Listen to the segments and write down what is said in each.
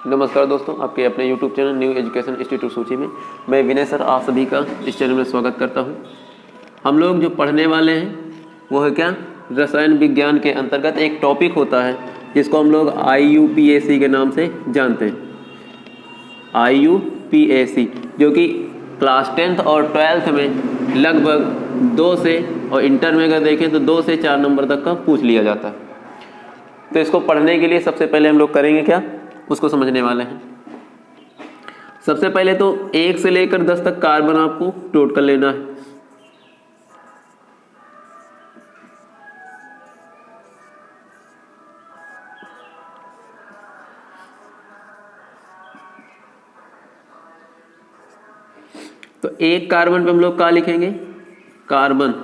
नमस्कार दोस्तों, आपके अपने YouTube channel new education institute सूची में मैं विनय सर आप सभी का इस चैनल में स्वागत करता हूं। हम लोग जो पढ़ने वाले हैं वो है क्या, रसायन विज्ञान के अंतर्गत एक टॉपिक होता है जिसको हम लोग IUPAC के नाम से जानते हैं। IUPAC जो कि क्लास 10th और 12th में लगभग 2 से और इंटर में अगर देखें तो 2 से 4 नंबर तक का पूछ लिया जाता है। तो इसको पढ़ने के लिए सबसे पहले हम लोग करेंगे क्या, उसको समझने वाले हैं। सबसे पहले तो 1 से लेकर 10 तक कार्बन आपको नोट कर लेना है। तो 1 कार्बन पे हम लोग क्या लिखेंगे, कार्बन।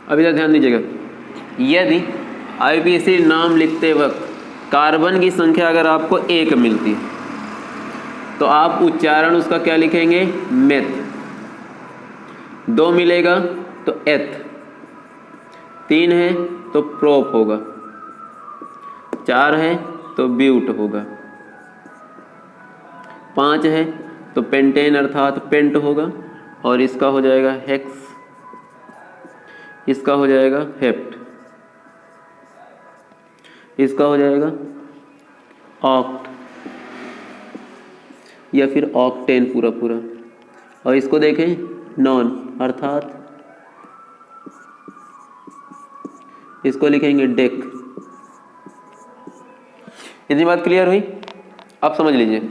अभी तक ध्यान दीजिएगा, यदि IUPAC नाम लिखते वक्त कार्बन की संख्या अगर आपको 1 मिलती है तो आप उच्चारण उसका क्या लिखेंगे, मेथ। 2 मिलेगा तो एथ, 3 है तो प्रोप होगा, 4 है तो ब्यूट होगा, 5 है तो पेंटेन अर्थात पेंट होगा, और इसका हो जाएगा हेक्स, इसका हो जाएगा हेप्ट, इसका हो जाएगा ऑक्ट या फिर ऑक्टेन पूरा पूरा, और इसको देखें नॉन अर्थात इसको लिखेंगे डेक। इतनी बात क्लियर हुई? अब समझ लीजिए,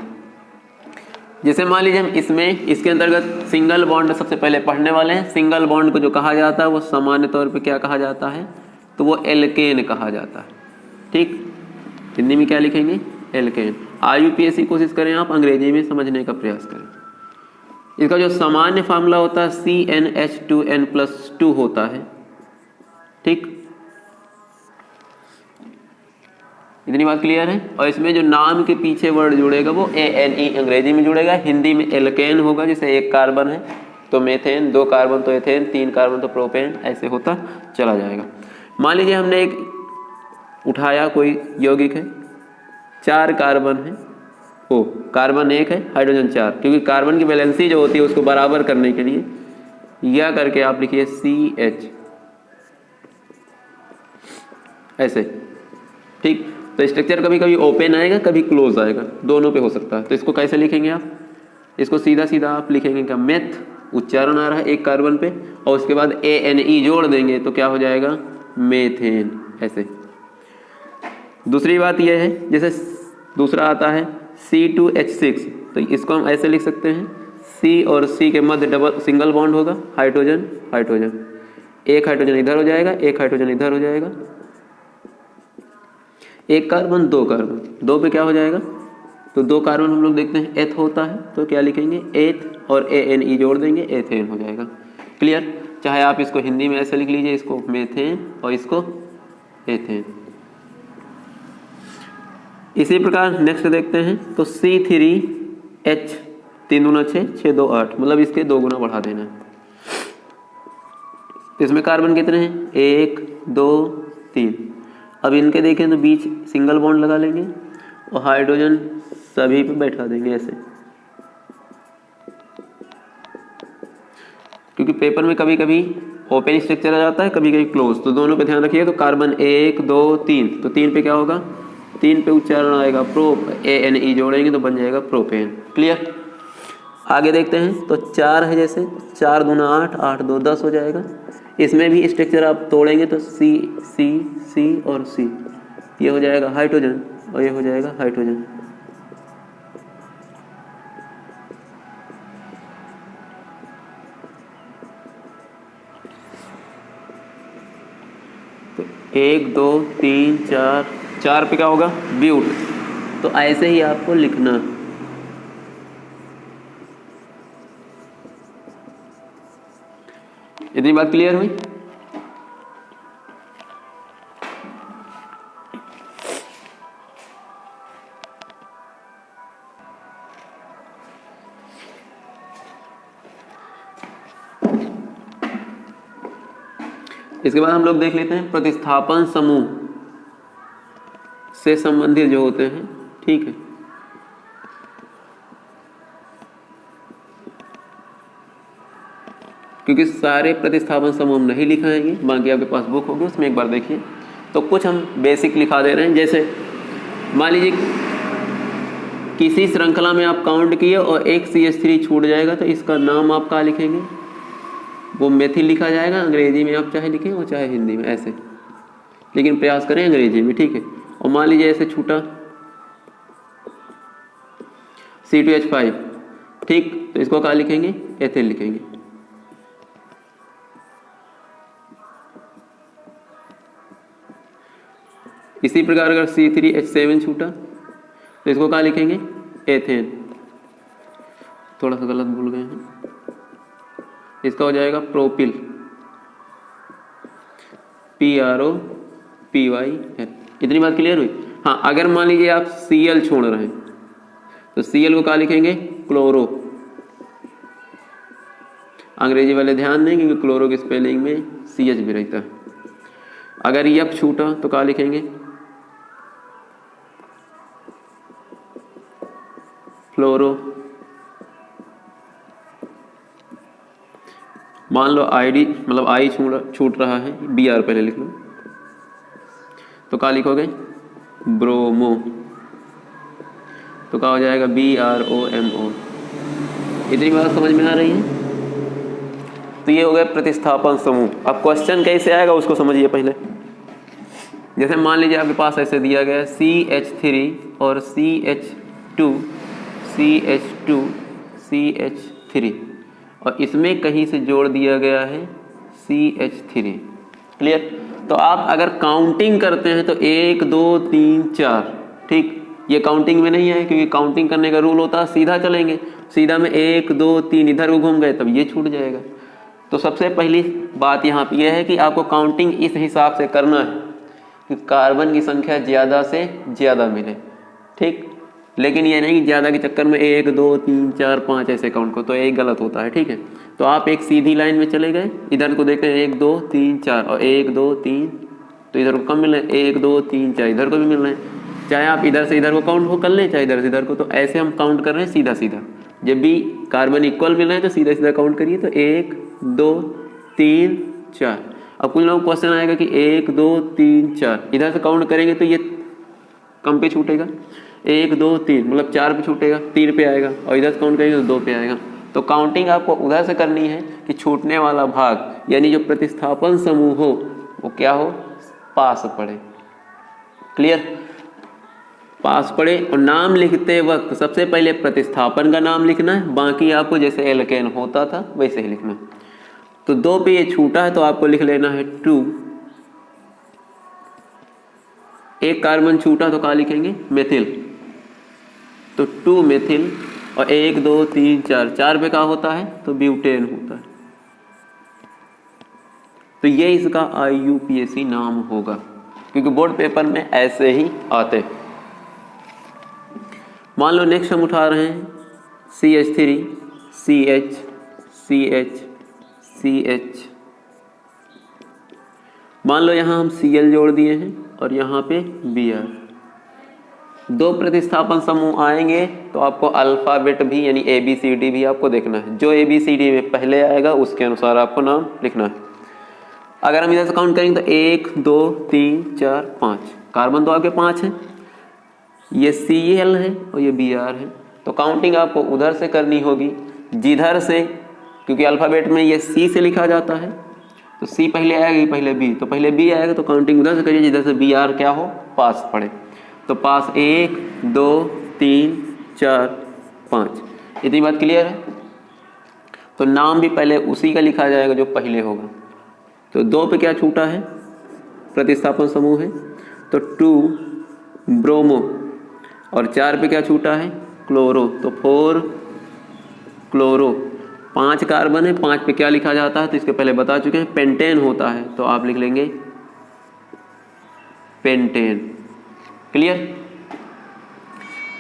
जैसे मान लीजिए हम इसमें इसके अंतर्गत सिंगल बॉन्ड सबसे पहले पढ़ने वाले हैं। सिंगल बॉन्ड को जो कहा जाता है वो सामान्य तौर पे क्या कहा जाता है, तो वो एल्केन कहा जाता है। ठीक, हिंदी में क्या लिखेंगे, एल्केन। IUPAC कोशिश करें आप अंग्रेजी में समझने का प्रयास करें। इसका जो सामान्य फार्मूला होता है CnH2n+2 होता है। ठीक, इतनी बात क्लियर है। और इसमें जो नाम के पीछे वर्ड जुड़ेगा वो ANE अंग्रेजी में जुड़ेगा, हिंदी में एल्केन होगा। जैसे 1 कार्बन है तो मेथेन, 2 कार्बन तो एथेन, 3 कार्बन तो प्रोपेन, ऐसे होता चला जाएगा। मान लीजिए हमने एक उठाया, कोई यौगिक है, 4 कार्बन है, ओ कार्बन 1 है, हाइड्रोजन 4, क्योंकि कार्बन की वैलेंसी जो होती है उसको बराबर करने के लिए यह करके आप लिखिए CH ऐसे। ठीक, तो स्ट्रक्चर कभी कभी ओपन आएगा, कभी क्लोज आएगा, दोनों पे हो सकता है। तो इसको कैसे लिखेंगे आप, इसको सीधा सीधा आप लिखेंगे क्या, मेथ, उच्चारण आ रहा है 1 कार्बन पे, और उसके बाद ANE जोड़ देंगे तो क्या हो जाएगा, मेथेन, ऐसे। दूसरी बात यह है, जैसे दूसरा आता है C2H6, तो इसको हम ऐसे लिख सकते हैं, C और C के मध्य डबल सिंगल बॉन्ड होगा, हाइड्रोजन हाइड्रोजन, 1 हाइड्रोजन इधर हो जाएगा, 1 हाइड्रोजन इधर हो जाएगा, 1 कार्बन 2 कार्बन, 2 पे क्या हो जाएगा, तो 2 कार्बन हम लोग देखते हैं एथ होता है, तो क्या लिखेंगे, एथ, और ANE जोड़ देंगे, एथेन हो जाएगा। क्लियर? चाहे आप इसको हिंदी में ऐसे लिख लीजिए, इसको मेथेन और इसको एथेन। इसी प्रकार नेक्स्ट देखते हैं, तो C3H, 3 दूना 6, 6 2 8, मतलब इसके 2 गुना बढ़ा देना है। इसमें कार्बन कितने हैं, 1 2 3। अब इनके देखें तो बीच सिंगल बॉन्ड लगा लेंगे और हाइड्रोजन सभी पे बैठा देंगे ऐसे, क्योंकि पेपर में कभी कभी ओपन स्ट्रक्चर आ जाता है, कभी कभी क्लोज, तो दोनों पे ध्यान रखिए। तो कार्बन 1 2 3, तो 3 पे क्या होगा, 3 पे उच्चारण आएगा प्रोप, ANE जोड़ेंगे तो बन जाएगा प्रोपेन। क्लियर? आगे देखते हैं, तो 4 है, जैसे 4 दूना 8, 8 2 10 हो जाएगा। इसमें भी स्ट्रक्चर आप तोड़ेंगे तो C C C और C, ये हो जाएगा हाइड्रोजन और ये हो जाएगा हाइड्रोजन। तो 1 2 3 4, 4 पे क्या होगा? ब्यूट। तो ऐसे ही आपको लिखना। इतनी बात क्लियर हुई? इसके बाद हम लोग देख लेते हैं प्रतिस्थापन समूह से संबंधित जो होते हैं, ठीक है। क्योंकि सारे प्रतिस्थापन समूह हम नहीं लिखाएंगे, बाकी आपके पास बुक होगी उसमें एक बार देखिए। तो कुछ हम बेसिक लिखा दे रहे हैं। जैसे मान लीजिए किसी श्रृंखला में आप काउंट किए और एक CH3 छूट जाएगा, तो इसका नाम आप क्या लिखेंगे? वो मेथिल लिखा जाएगा। अंग्रेजी में आप चाहे लिखें और चाहे हिंदी में, ऐसे, लेकिन प्रयास करें अंग्रेजी में, ठीक है। और मान लीजिए ऐसे छूटा C2H5, ठीक, तो इसको क्या लिखेंगे? एथिल लिखेंगे। इसी प्रकार अगर C3H7 छूटा तो इसको क्या लिखेंगे? एथेन। थोड़ा सा गलत भूल गए हैं, इसका हो जाएगा प्रोपिल, PROPYL। इतनी बात क्लियर हुई? हाँ, अगर मान लीजिए आप Cl छोड़ रहे हैं तो Cl को क्या लिखेंगे? क्लोरो। अंग्रेजी वाले ध्यान दें क्योंकि क्लोरो की स्पेलिंग में CH भी रहता है। अगर F छूटा तो क्या लिखेंगे? फ्लोरो। मान लो ID मतलब I छूट रहा है, Br पहले लिख लो, तो क्या लिखोगे? ब्रोमो। तो क्या हो जाएगा? BROMO। इतनी बात समझ में आ रही है? तो ये हो गया प्रतिस्थापन समूह। अब क्वेश्चन कैसे आएगा उसको समझिए पहले। जैसे मान लीजिए आपके पास ऐसे दिया गया CH3 और CH2 और इसमें कहीं से जोड़ दिया गया है CH3। क्लियर? तो आप अगर काउंटिंग करते हैं तो 1 2 3 4, ठीक, ये काउंटिंग में नहीं है क्योंकि काउंटिंग करने का रूल होता है सीधा चलेंगे, सीधा में 1 2 3 इधर को घूम गए तब ये छूट जाएगा। तो सबसे पहली बात यहाँ पे यह है कि आपको काउंटिंग इस हिसाब से करना है कि कार्बन की संख्या ज़्यादा से ज़्यादा मिले, ठीक। लेकिन ये नहीं कि ज़्यादा के चक्कर में 1 2 3 4 5 ऐसे काउंट को, तो एक गलत होता है, ठीक है। तो आप एक सीधी लाइन में चले गए, इधर को देखें 1 2 3 4 और 1 2 3, तो इधर को कम मिल रहे हैं 1 2 3 4, इधर को भी मिल रहे हैं। चाहे आप इधर से इधर को काउंट हो कर लें, चाहे इधर से इधर को, तो ऐसे हम काउंट कर रहे हैं सीधा सीधा। जब भी कार्बन इक्वल मिल रहे हैं तो सीधा सीधा काउंट करिए, तो 1 2 3 4। अब कुछ लोगों को क्वेश्चन आएगा कि 1 2 3 4 इधर से काउंट करेंगे तो ये कम पे छूटेगा, 1 2 3 मतलब 4 पे छूटेगा, 3 पे आएगा, और इधर से काउंट करेंगे तो 2 पे आएगा। तो काउंटिंग आपको उधर से करनी है कि छूटने वाला भाग यानी जो प्रतिस्थापन समूह हो वो क्या हो? पास पड़े। क्लियर? पास पड़े। और नाम लिखते वक्त सबसे पहले प्रतिस्थापन का नाम लिखना है, बाकी आपको जैसे एल्केन होता था वैसे ही लिखना है। तो 2 पे ये छूटा है तो आपको लिख लेना है 2। एक कार्बन छूटा तो क्या लिखेंगे? मेथिल। तो 2 मेथिल, और 1 2 3 4, 4 पे क्या होता है? तो ब्यूटेन होता है। तो ये इसका IUPAC नाम होगा क्योंकि बोर्ड पेपर में ऐसे ही आते। मान लो नेक्स्ट हम उठा रहे हैं CH3 CH CH CH। मान लो यहाँ हम Cl जोड़ दिए हैं और यहाँ पे Br। 2 प्रतिस्थापन समूह आएंगे तो आपको अल्फाबेट भी यानी ABCD भी आपको देखना है। जो ABCD में पहले आएगा उसके अनुसार आपको नाम लिखना है। अगर हम इधर से काउंट करेंगे तो 1 2 3 4 5, कार्बन तो आपके 5 हैं, ये Cl है और ये Br है। तो काउंटिंग आपको उधर से करनी होगी जिधर से, क्योंकि अल्फाबेट में ये C से लिखा जाता है, तो C पहले आएगा पहले B, तो पहले B आएगा तो काउंटिंग उधर से करिए जिधर से Br क्या हो? पास पड़े। तो पास 1 2 3 4 5। इतनी बात क्लियर है? तो नाम भी पहले उसी का लिखा जाएगा जो पहले होगा। तो 2 पे क्या छूटा है? प्रतिस्थापन समूह है, तो 2 ब्रोमो और 4 पे क्या छूटा है क्लोरो, तो 4 क्लोरो। 5 कार्बन है, 5 पे क्या लिखा जाता है, तो इसके पहले बता चुके हैं पेंटेन होता है, तो आप लिख लेंगे पेंटेन। क्लियर।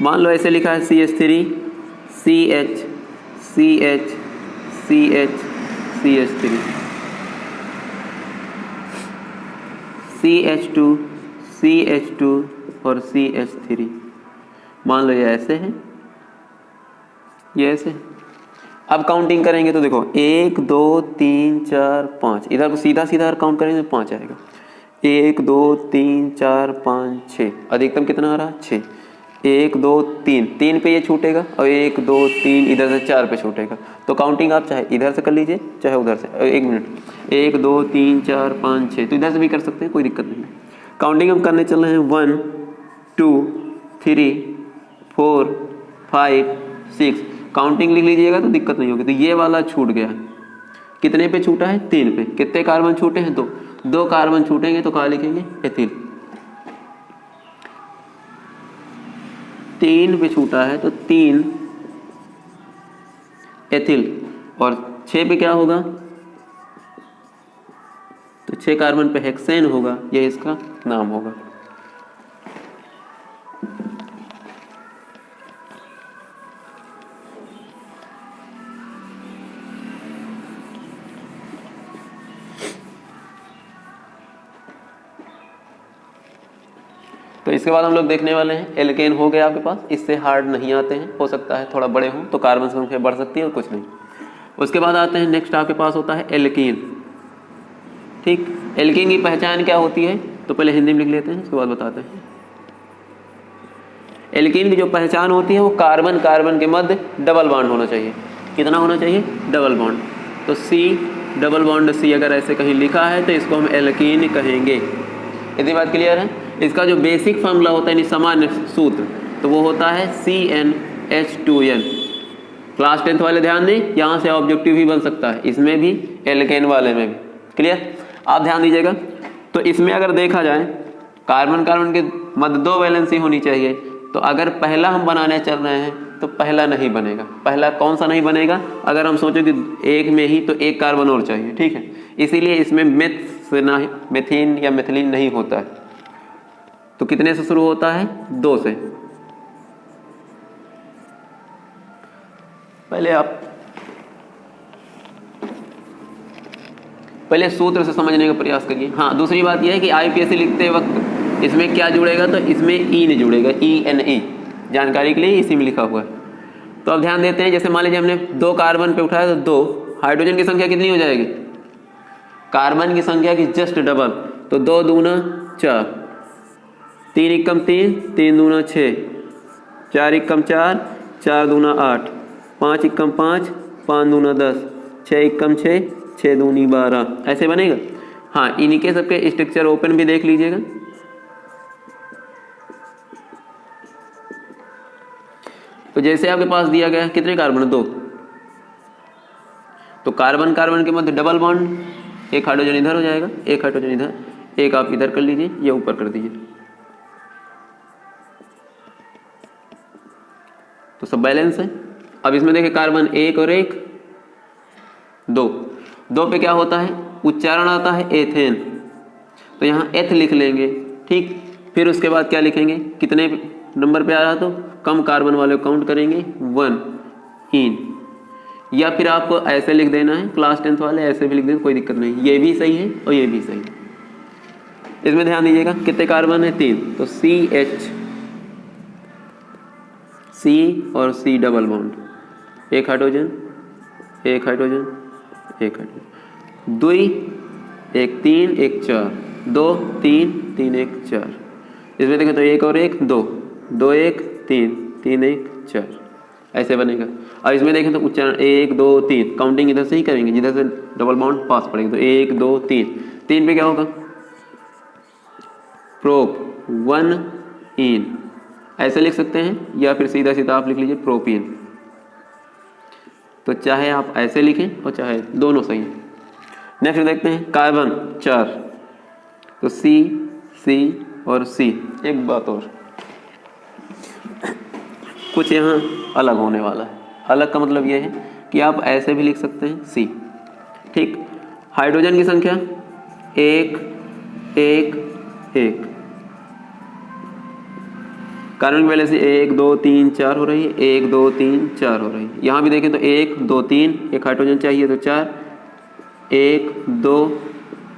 मान लो ऐसे लिखा है CH3 CH CH CH CH3 CH2 CH2 और CH3। मान लो ये ऐसे है, ये ऐसे है। अब काउंटिंग करेंगे तो देखो 1 2 3 4 5, इधर को सीधा सीधा काउंट करेंगे तो 5 आएगा। 1 2 3 4 5 6, अधिकतम कितना आ रहा है 6। 1 2 3, 3 पे ये छूटेगा और 1 2 3 इधर से 4 पे छूटेगा। तो काउंटिंग आप चाहे इधर से कर लीजिए चाहे उधर से। 1 मिनट, 1 2 3 4 5 6, तो इधर से भी कर सकते हैं, कोई दिक्कत नहीं है। काउंटिंग हम करने चल रहे हैं 1 2 3 4 5 6। काउंटिंग लिख लीजिएगा तो दिक्कत नहीं होगी। तो ये वाला छूट गया, कितने पे छूटा है 3 पे। कितने कार्बन छूटे हैं 2, 2 कार्बन छूटेंगे तो कहाँ लिखेंगे एथिल। 3 पे छूटा है तो 3 एथिल, और 6 पे क्या होगा, तो 6 कार्बन पे हेक्सेन होगा, ये इसका नाम होगा। तो इसके बाद हम लोग देखने वाले हैं एल्केन हो गया आपके पास। इससे हार्ड नहीं आते हैं, हो सकता है थोड़ा बड़े हों तो कार्बन संख्या बढ़ सकती है और कुछ नहीं। उसके बाद आते हैं नेक्स्ट आपके पास होता है एल्कीन। ठीक, एल्कीन की पहचान क्या होती है तो पहले हिंदी में लिख लेते हैं, उसके बाद बताते हैं। एल्कीन की जो पहचान होती है वो कार्बन कार्बन के मध्य डबल बॉन्ड होना चाहिए। कितना होना चाहिए डबल बॉन्ड। तो C डबल बॉन्ड C अगर ऐसे कहीं लिखा है तो इसको हम एल्कीन कहेंगे। इतनी बात क्लियर है। इसका जो बेसिक फार्मूला होता है यानी सामान्य सूत्र, तो वो होता है CnH2n। क्लास 10th वाले ध्यान दें, यहाँ से ऑब्जेक्टिव भी बन सकता है, इसमें भी एल्केन वाले में भी। क्लियर, आप ध्यान दीजिएगा। तो इसमें अगर देखा जाए कार्बन कार्बन के मध्य 2 वैलेंसी होनी चाहिए, तो अगर पहला हम बनाने चल रहे हैं तो पहला नहीं बनेगा। पहला कौन सा नहीं बनेगा, अगर हम सोचें कि एक में ही तो 1 कार्बन और चाहिए, ठीक है। इसीलिए इसमें मेथीन या मेथिलीन नहीं होता है। तो कितने से शुरू होता है 2 से। पहले सूत्र से समझने का प्रयास करिए। हाँ, दूसरी बात यह है कि IUPAC लिखते वक्त इसमें क्या जुड़ेगा, तो इसमें ईन जुड़ेगा, ENE। जानकारी के लिए इसी में लिखा हुआ है। तो अब ध्यान देते हैं, जैसे मान लीजिए हमने 2 कार्बन पे उठाया तो 2, हाइड्रोजन की संख्या कितनी हो जाएगी, कार्बन की संख्या की जस्ट डबल। तो 2 दूना 4, 3 एकम 3, 3 दूना 6, 4 एकम 4, 4 दूना 8, 5 एकम 5, 5 दूना 10, 6 एकम 6, 6 दूनी 12। ऐसे बनेगा। हाँ, इन्हीं के सबके स्ट्रक्चर ओपन भी देख लीजिएगा। तो जैसे आपके पास दिया गया कितने कार्बन 2, तो कार्बन कार्बन के मध्य डबल बॉन्ड, 1 हाइड्रोजन इधर हो जाएगा, 1 हाइड्रोजन इधर, 1 आप इधर कर लीजिए, ये ऊपर कर दीजिए। तो सब बैलेंस है। अब इसमें देखिए कार्बन 1 और 1 2 पे क्या होता है, उच्चारण आता है एथेन, तो यहाँ एथ लिख लेंगे। ठीक, फिर उसके बाद क्या लिखेंगे, कितने नंबर पे आ रहा, तो कम कार्बन वाले काउंट करेंगे 1 इन, या फिर आपको ऐसे लिख देना है, क्लास 10th वाले ऐसे भी लिख देना, कोई दिक्कत नहीं। ये भी सही है और ये भी सही है। इसमें ध्यान दीजिएगा कितने कार्बन है 3, तो CH C और C double bond, 1 hydrogen 1 hydrogen 1 hydrogen, 2 1 3 1 4, 2 3 3 1 4। इसमें देखें तो 1 और 1 2, 2 1 3 3 1 4, ऐसे बनेगा। और इसमें देखें तो उच्चारण 1 2 3, काउंटिंग इधर से ही करेंगे जिधर से डबल बॉन्ड पास पड़ेगा। तो 1 2 3, 3 पे क्या होगा, प्रोप 1 इन, ऐसे लिख सकते हैं, या फिर सीधा सीधा आप लिख लीजिए प्रोपीन। तो चाहे आप ऐसे लिखें और चाहे, दोनों सही है। नेक्स्ट देखते हैं कार्बन 4, तो सी, सी और सी। एक बात और, कुछ यहाँ अलग होने वाला है। अलग का मतलब ये है कि आप ऐसे भी लिख सकते हैं सी, ठीक। हाइड्रोजन की संख्या 1 1 1, कार्बन की वैलेंसी 1 2 3 4 हो रही है, 1 2 3 4 हो रही है। यहाँ भी देखें तो 1 2 3, एक हाइड्रोजन चाहिए तो 4, 1 2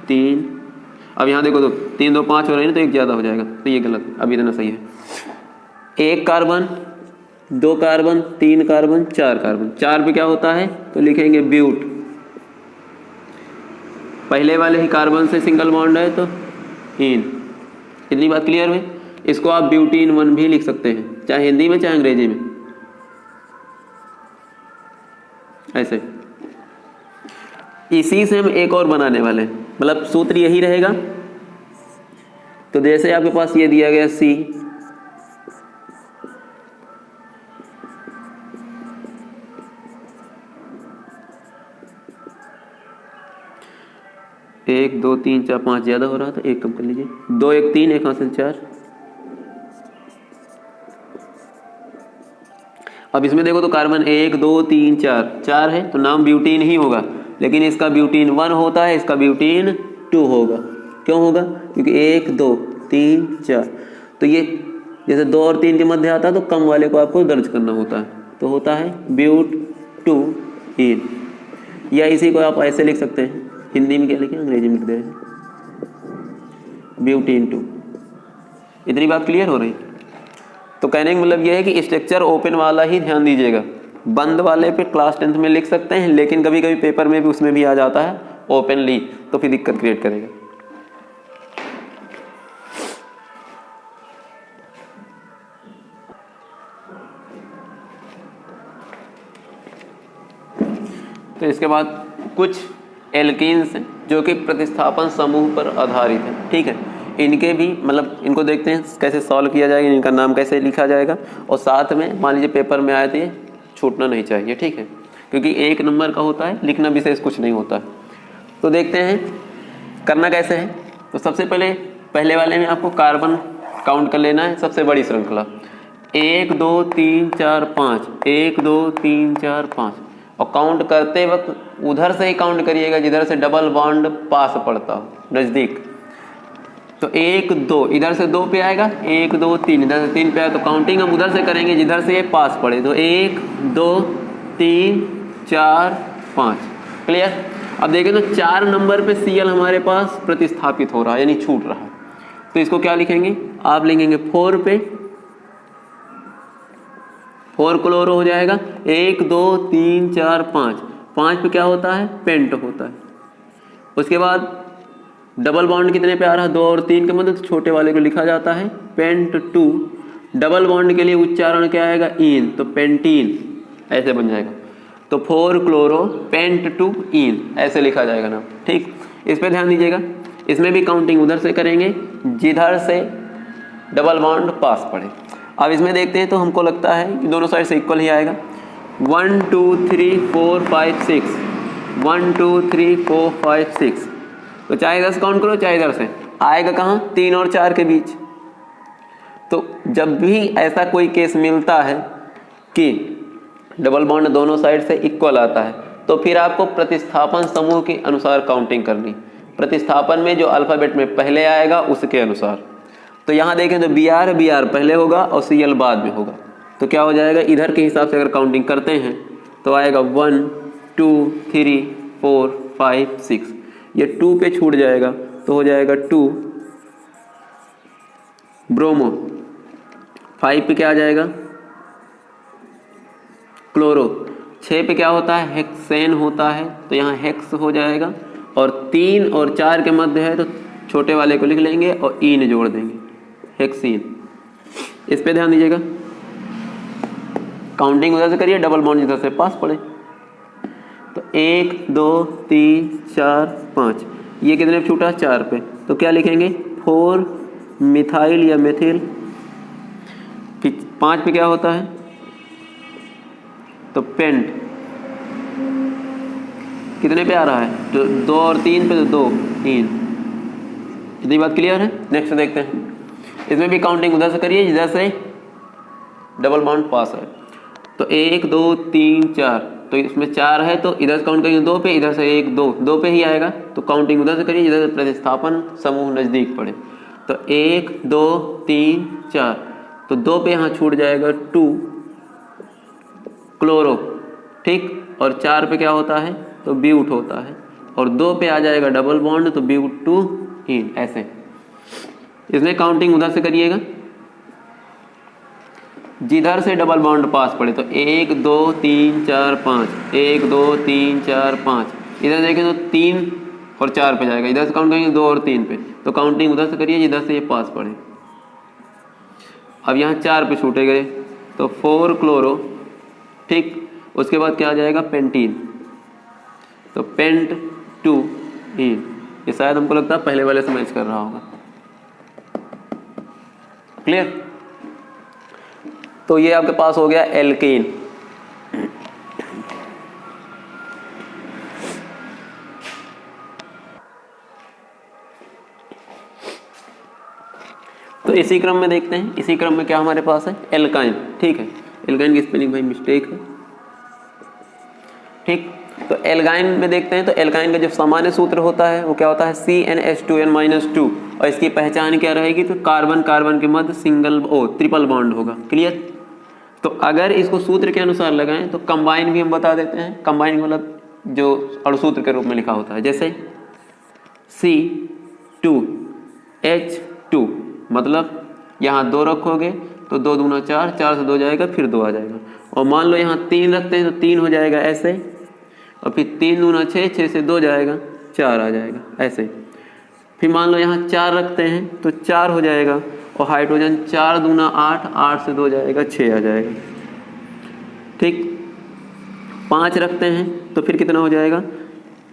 3। अब यहाँ देखो तो 3 2 5 हो रही है ना, तो एक ज़्यादा हो जाएगा, तो ये गलत, अब इतना सही है। 1 कार्बन, 2 कार्बन, 3 कार्बन, 4 कार्बन। 4 पे क्या होता है तो लिखेंगे ब्यूट। पहले वाले ही कार्बन से सिंगल बॉन्ड है तो इन। इतनी बात क्लियर हुई। इसको आप ब्यूटीन 1 भी लिख सकते हैं, चाहे हिंदी में चाहे अंग्रेजी में, ऐसे। इसी से हम एक और बनाने वाले हैं, मतलब सूत्र यही रहेगा। तो जैसे आपके पास ये दिया गया सी, एक 2 3 4 5 ज्यादा हो रहा था, एक कम कर लीजिए। 2 1 3, एक हासिल 4। अब इसमें देखो तो कार्बन 1 2 3 4 4 है, तो नाम ब्यूटीन ही होगा, लेकिन इसका ब्यूटीन 1 होता है, इसका ब्यूटीन 2 होगा। क्यों होगा? क्योंकि 1 2 3 4, तो ये जैसे 2 और 3 के मध्य आता है तो कम वाले को आपको दर्ज करना होता है, तो होता है ब्यूट 2 इन। या इसी को आप ऐसे लिख सकते हैं, हिंदी में क्या लिखें, अंग्रेजी में लिख दे रहे हैं, ब्यूटीन 2। इतनी बात क्लियर हो रही? तो कहने का मतलब यह है कि स्ट्रक्चर ओपन वाला ही ध्यान दीजिएगा, बंद वाले पे क्लास 10th में लिख सकते हैं, लेकिन कभी कभी पेपर में भी उसमें भी आ जाता है ओपनली, तो फिर दिक्कत क्रिएट करेगा। तो इसके बाद कुछ एल्कीन्स जो कि प्रतिस्थापन समूह पर आधारित है, ठीक है। इनके भी मतलब इनको देखते हैं कैसे सॉल्व किया जाएगा, इनका नाम कैसे लिखा जाएगा, और साथ में मान लीजिए पेपर में आए तो ये छूटना नहीं चाहिए, ठीक है, क्योंकि 1 नंबर का होता है, लिखना विशेष कुछ नहीं होता है। तो देखते हैं करना कैसे है। तो सबसे पहले वाले में आपको कार्बन काउंट कर लेना है, सबसे बड़ी श्रृंखला 1 2 3 4 5, 1 2 3 4 5, और काउंट करते वक्त उधर से ही काउंट करिएगा जिधर से डबल बॉन्ड पास पड़ता हो, नज़दीक। तो 1 2 इधर से 2 पे आएगा, 1 2 3 इधर से 3 पे आएगा, तो काउंटिंग हम उधर से करेंगे जिधर से ये पास पड़े। तो 1 2 3 4 5, क्लियर। अब देखें तो 4 नंबर पे Cl हमारे पास प्रतिस्थापित हो रहा है, यानी छूट रहा है, तो इसको क्या लिखेंगे आप, लिखेंगे 4 पे 4 क्लोरो हो जाएगा। 1 2 3 4 5, 5 पे क्या होता है, पेंट होता है। उसके बाद डबल बॉन्ड कितने पे आ रहा है, 2 और 3 के मध्य, तो छोटे वाले को लिखा जाता है पेंट 2। डबल बॉन्ड के लिए उच्चारण क्या आएगा, इन, तो पेंटीन ऐसे बन जाएगा। तो 4 क्लोरो पेंट 2 इन ऐसे लिखा जाएगा ना, ठीक। इस पे ध्यान दीजिएगा, इसमें भी काउंटिंग उधर से करेंगे जिधर से डबल बॉन्ड पास पड़े। अब इसमें देखते हैं तो हमको लगता है कि दोनों साइड से इक्वल ही आएगा। 1 2 3 4 5 6, 1 2 3 4 5 6, तो चाहे इधर से काउंट करो चाहे इधर से, आएगा कहाँ, 3 और 4 के बीच। तो जब भी ऐसा कोई केस मिलता है कि डबल बॉन्ड दोनों साइड से इक्वल आता है, तो फिर आपको प्रतिस्थापन समूह के अनुसार काउंटिंग करनी। प्रतिस्थापन में जो अल्फाबेट में पहले आएगा उसके अनुसार। तो यहाँ देखें तो Br पहले होगा और Cl बाद में होगा, तो क्या हो जाएगा, इधर के हिसाब से अगर काउंटिंग करते हैं तो आएगा 1 2 3 4 5 6, ये 2 पे छूट जाएगा तो हो जाएगा 2 ब्रोमो। 5 पे क्या आ जाएगा, क्लोरो। 6 पे क्या होता है, हेक्सेन होता है, तो यहाँ हेक्स हो जाएगा। और 3 और 4 के मध्य है तो छोटे वाले को लिख लेंगे और ईन जोड़ देंगे, हेक्सीन। इस पे ध्यान दीजिएगा, काउंटिंग उधर से करिए, डबल बॉन्ड जिधर से पास पड़े। तो 1 2 3 4 5, ये कितने पे छूटा, 4 पे, तो क्या लिखेंगे 4 मिथाइल या मेथिल। 5 पे क्या होता है, तो पेंट, कितने पे आ रहा है, तो 2 और 3 पे तो 2 3, इतनी बात क्लियर है। नेक्स्ट देखते हैं, इसमें भी काउंटिंग उधर से करिए जिधर से डबल बॉन्ड पास है। तो 1 2 3 4, तो इसमें 4 है तो इधर से काउंट करेंगे 2 पे, इधर से 1 2, 2 पे ही आएगा। तो काउंटिंग उधर से करिए जिधर से प्रतिस्थापन समूह नज़दीक पड़े। तो 1 2 3 4, तो 2 पे यहाँ छूट जाएगा 2 क्लोरो, ठीक। और 4 पे क्या होता है, तो ब्यूट होता है। और 2 पे आ जाएगा डबल बॉन्ड, तो ब्यूट 2 इन, ऐसे। इसमें काउंटिंग उधर से करिएगा जिधर से डबल बॉन्ड पास पड़े। तो 1 2 3 4 5, 1 2 3 4 5, इधर देखें तो 3 और 4 पे जाएगा। इधर से काउंट करेंगे 2 और 3 पे, तो काउंटिंग उधर से करिए जिधर से ये पास पड़े। अब यहाँ 4 पे छूटे गए, तो 4 क्लोरो, ठीक। उसके बाद क्या आ जाएगा, पेंटीन, तो पेंट 2 इन। ये शायद हमको लगता है पहले वाले से मैच कर रहा होगा। क्लियर। तो ये आपके पास हो गया एल्केन। तो इसी क्रम में देखते हैं, इसी क्रम में क्या हमारे पास है, एल्काइन, ठीक है। एल्काइन की स्पेलिंग भाई मिस्टेक है, ठीक। तो एल्काइन में देखते हैं, तो एल्काइन का जो सामान्य सूत्र होता है वो क्या होता है, CnH2n-2। और इसकी पहचान क्या रहेगी, तो कार्बन कार्बन के मध्य ट्रिपल बॉन्ड होगा। क्लियर। तो अगर इसको सूत्र के अनुसार लगाएं तो कंबाइन भी हम बता देते हैं। कंबाइन मतलब जो अणुसूत्र के रूप में लिखा होता है, जैसे C2H2, मतलब यहाँ 2 रखोगे तो 2 दूना 4, 4 से 2 जाएगा, फिर 2 आ जाएगा। और मान लो यहाँ 3 रखते हैं तो 3 हो जाएगा ऐसे, और फिर 3 दूना 6, 6 से 2 जाएगा, 4 आ जाएगा ऐसे। फिर मान लो यहाँ 4 रखते हैं तो 4 हो जाएगा, और हाइड्रोजन 4 दूना 8, 8 से 2 जाएगा, 6 आ जाएगा, ठीक। 5 रखते हैं तो फिर कितना हो जाएगा,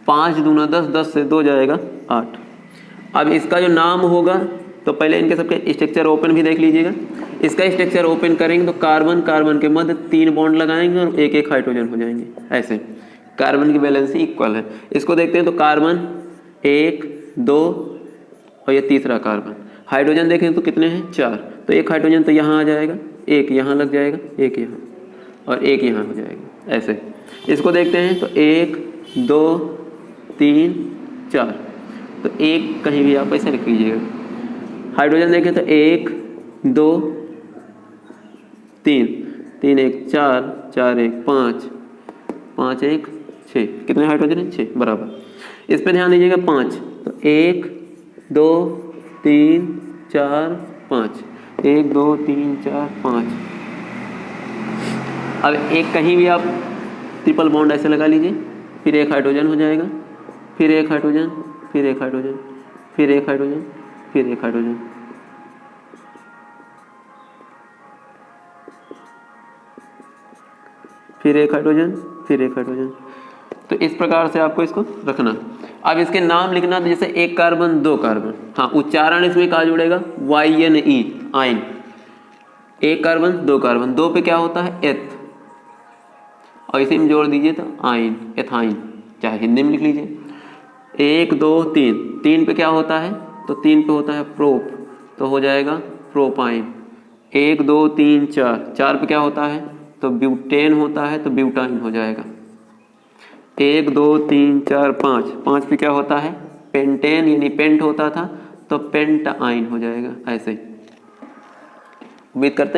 5 दूना 10, 10 से 2 जाएगा, 8। अब इसका जो नाम होगा, तो पहले इनके सबके स्ट्रक्चर ओपन भी देख लीजिएगा। इसका स्ट्रक्चर ओपन करेंगे तो कार्बन कार्बन के मध्य 3 बॉन्ड लगाएंगे और एक एक हाइड्रोजन हो जाएंगे ऐसे। कार्बन की वैलेंसी इक्वल है। इसको देखते हैं, तो कार्बन 1 2 और ये तीसरा कार्बन। हाइड्रोजन देखें तो कितने हैं, 4। तो एक हाइड्रोजन तो यहाँ आ जाएगा, एक यहाँ लग जाएगा, एक यहाँ और एक यहाँ हो जाएगा ऐसे। इसको देखते हैं, तो 1 2 3 4, तो एक कहीं भी आप ऐसे लिख लीजिएगा। हाइड्रोजन देखें तो 1 2 3, 3 1 4, 4 1 5, 5 1 6, कितने हाइड्रोजन है, 6 बराबर। इस पे ध्यान दीजिएगा 5, तो 1 2 3 4 5, 1 2 3 4 5। अब एक कहीं भी आप ट्रिपल बॉन्ड ऐसे लगा लीजिए, फिर एक हाइड्रोजन हो जाएगा, फिर एक हाइड्रोजन, फिर एक हाइड्रोजन, फिर एक हाइड्रोजन, फिर एक हाइड्रोजन। फिर एक हाइड्रोजन, फिर एक हाइड्रोजन। तो इस प्रकार से आपको इसको रखना। अब इसके नाम लिखना, तो जैसे 1 कार्बन 2 कार्बन, हाँ उच्चारण इसमें कहा जुड़ेगा, YNE, आइन। 1 कार्बन 2 कार्बन, 2 पे क्या होता है, एथ, और इसी में जोड़ दीजिए तो आइन, एथाइन, चाहे हिंदी में लिख लीजिए। 1 2 3, 3 पे क्या होता है, तो 3 पे होता है प्रोप, तो हो जाएगा प्रोपाइन। 1 2 3 4, 4 पे क्या होता है, तो ब्यूटेन होता है, तो ब्यूटाइन हो जाएगा। 1 2 3 4 5, 5 पे क्या होता है, पेंटेन यानी पेंट होता था, तो पेंटाइन हो जाएगा ऐसे। उम्मीद करते हैं